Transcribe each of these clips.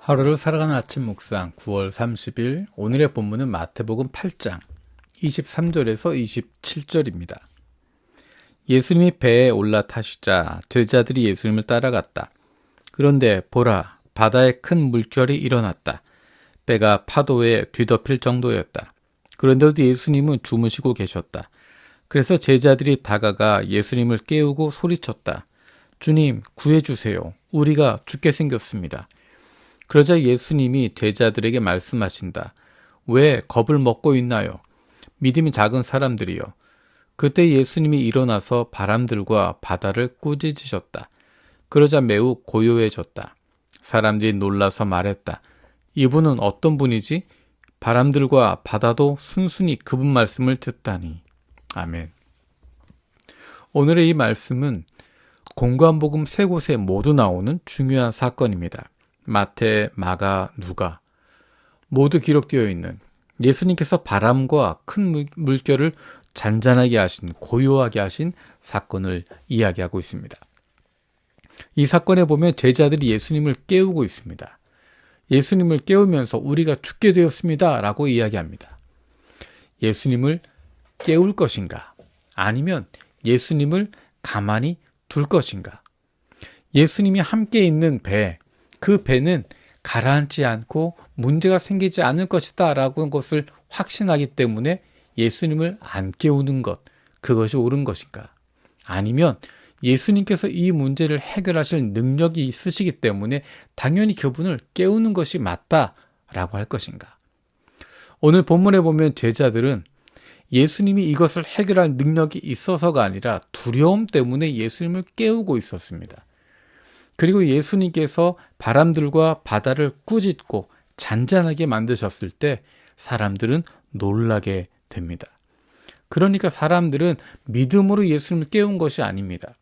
하루를 살아가는 아침 묵상 9월 30일 오늘의 본문은 마태복음 8장 23절에서 27절입니다. 예수님이 배에 올라타시자 제자들이 예수님을 따라갔다. 그런데 보라, 바다에 큰 물결이 일어났다. 배가 파도에 뒤덮일 정도였다. 그런데도 예수님은 주무시고 계셨다. 그래서 제자들이 다가가 예수님을 깨우고 소리쳤다. 주님, 구해주세요. 우리가 죽게 생겼습니다. 그러자 예수님이 제자들에게 말씀하신다. 왜 겁을 먹고 있나요? 믿음이 작은 사람들이요. 그때 예수님이 일어나서 바람들과 바다를 꾸짖으셨다. 그러자 매우 고요해졌다. 사람들이 놀라서 말했다. 이분은 어떤 분이지? 바람들과 바다도 순순히 그분 말씀을 듣다니. 아멘. 오늘의 이 말씀은 공관복음 세 곳에 모두 나오는 중요한 사건입니다. 마태, 마가, 누가 모두 기록되어 있는 예수님께서 바람과 큰 물결을 잔잔하게 하신, 고요하게 하신 사건을 이야기하고 있습니다. 이 사건에 보면 제자들이 예수님을 깨우고 있습니다. 예수님을 깨우면서 우리가 죽게 되었습니다 라고 이야기합니다. 예수님을 깨울 것인가? 아니면 예수님을 가만히 둘 것인가? 예수님이 함께 있는 배, 그 배는 가라앉지 않고 문제가 생기지 않을 것이다 라고 것을 확신하기 때문에 예수님을 안 깨우는 것, 그것이 옳은 것인가? 아니면 예수님께서 이 문제를 해결하실 능력이 있으시기 때문에 당연히 그분을 깨우는 것이 맞다라고 할 것인가? 오늘 본문에 보면 제자들은 예수님이 이것을 해결할 능력이 있어서가 아니라 두려움 때문에 예수님을 깨우고 있었습니다. 그리고 예수님께서 바람들과 바다를 꾸짖고 잔잔하게 만드셨을 때 사람들은 놀라게 됩니다. 그러니까 사람들은 믿음으로 예수님을 깨운 것이 아닙니다.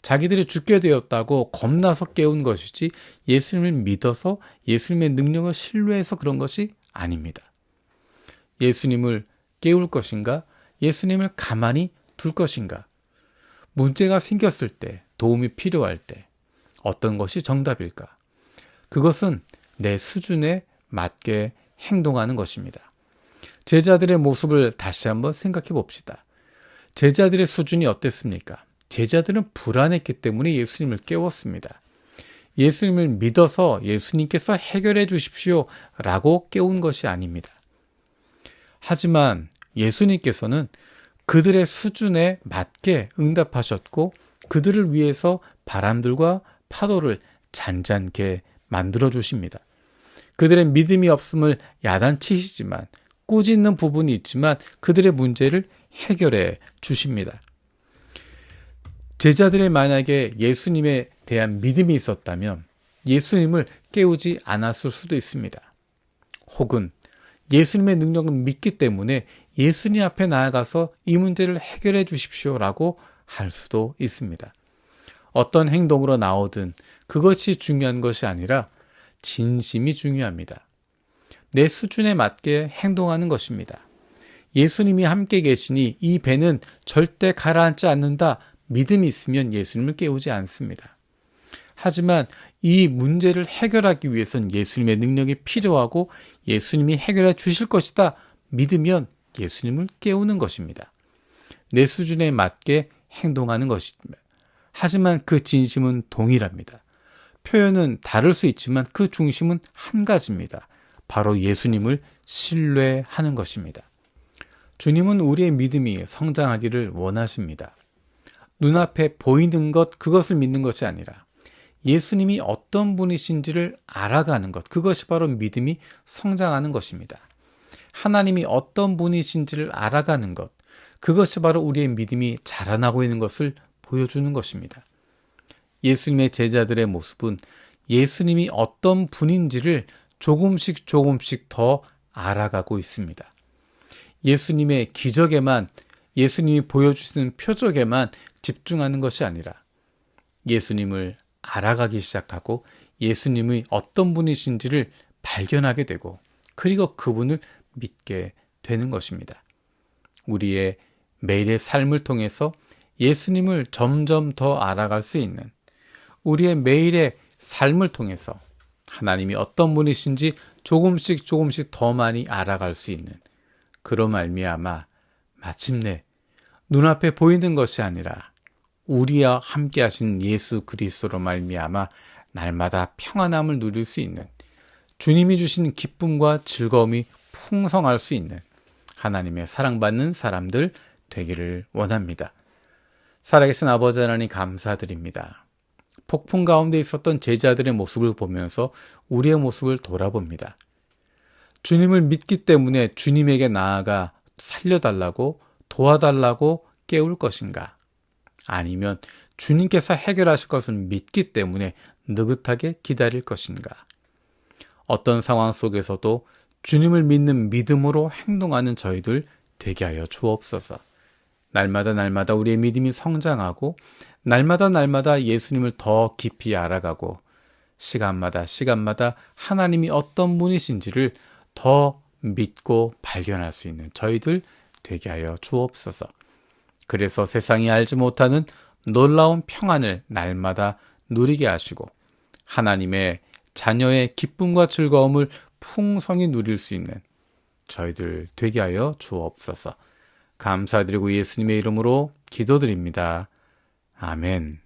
자기들이 죽게 되었다고 겁나서 깨운 것이지 예수님을 믿어서 예수님의 능력을 신뢰해서 그런 것이 아닙니다. 예수님을 깨울 것인가? 예수님을 가만히 둘 것인가? 문제가 생겼을 때, 도움이 필요할 때 어떤 것이 정답일까? 그것은 내 수준에 맞게 행동하는 것입니다. 제자들의 모습을 다시 한번 생각해 봅시다. 제자들의 수준이 어땠습니까? 제자들은 불안했기 때문에 예수님을 깨웠습니다. 예수님을 믿어서 예수님께서 해결해 주십시오 라고 깨운 것이 아닙니다. 하지만 예수님께서는 그들의 수준에 맞게 응답하셨고 그들을 위해서 바람들과 파도를 잔잔케 만들어 주십니다. 그들의 믿음이 없음을 야단치시지만 꾸짖는 부분이 있지만 그들의 문제를 해결해 주십니다. 제자들이 만약에 예수님에 대한 믿음이 있었다면 예수님을 깨우지 않았을 수도 있습니다. 혹은 예수님의 능력을 믿기 때문에 예수님 앞에 나아가서 이 문제를 해결해 주십시오라고 할 수도 있습니다. 어떤 행동으로 나오든 그것이 중요한 것이 아니라 진심이 중요합니다. 내 수준에 맞게 행동하는 것입니다. 예수님이 함께 계시니 이 배는 절대 가라앉지 않는다. 믿음이 있으면 예수님을 깨우지 않습니다. 하지만 이 문제를 해결하기 위해선 예수님의 능력이 필요하고 예수님이 해결해 주실 것이다. 믿으면 예수님을 깨우는 것입니다. 내 수준에 맞게 행동하는 것입니다. 하지만 그 진심은 동일합니다. 표현은 다를 수 있지만 그 중심은 한 가지입니다. 바로 예수님을 신뢰하는 것입니다. 주님은 우리의 믿음이 성장하기를 원하십니다. 눈앞에 보이는 것, 그것을 믿는 것이 아니라 예수님이 어떤 분이신지를 알아가는 것, 그것이 바로 믿음이 성장하는 것입니다. 하나님이 어떤 분이신지를 알아가는 것, 그것이 바로 우리의 믿음이 자라나고 있는 것을 보여주는 것입니다. 예수님의 제자들의 모습은 예수님이 어떤 분인지를 조금씩 더 알아가고 있습니다. 예수님의 기적에만, 예수님이 보여주시는 표적에만 집중하는 것이 아니라 예수님을 알아가기 시작하고 예수님이 어떤 분이신지를 발견하게 되고 그리고 그분을 믿게 되는 것입니다. 우리의 매일의 삶을 통해서 예수님을 점점 더 알아갈 수 있는 우리의 매일의 삶을 통해서 하나님이 어떤 분이신지 조금씩 더 많이 알아갈 수 있는, 그로 말미암아 마침내 눈앞에 보이는 것이 아니라 우리와 함께 하신 예수 그리스도로 말미암아 날마다 평안함을 누릴 수 있는, 주님이 주신 기쁨과 즐거움이 풍성할 수 있는 하나님의 사랑받는 사람들 되기를 원합니다. 살아계신 아버지 하나님 감사드립니다. 폭풍 가운데 있었던 제자들의 모습을 보면서 우리의 모습을 돌아봅니다. 주님을 믿기 때문에 주님에게 나아가 살려달라고, 도와달라고 깨울 것인가? 아니면 주님께서 해결하실 것을 믿기 때문에 느긋하게 기다릴 것인가? 어떤 상황 속에서도 주님을 믿는 믿음으로 행동하는 저희들 되게 하여 주옵소서. 날마다 우리의 믿음이 성장하고 날마다 예수님을 더 깊이 알아가고 시간마다 하나님이 어떤 분이신지를 더 믿고 발견할 수 있는 저희들 되게 하여 주옵소서. 그래서 세상이 알지 못하는 놀라운 평안을 날마다 누리게 하시고 하나님의 자녀의 기쁨과 즐거움을 풍성히 누릴 수 있는 저희들 되게 하여 주옵소서. 감사드리고 예수님의 이름으로 기도드립니다. 아멘.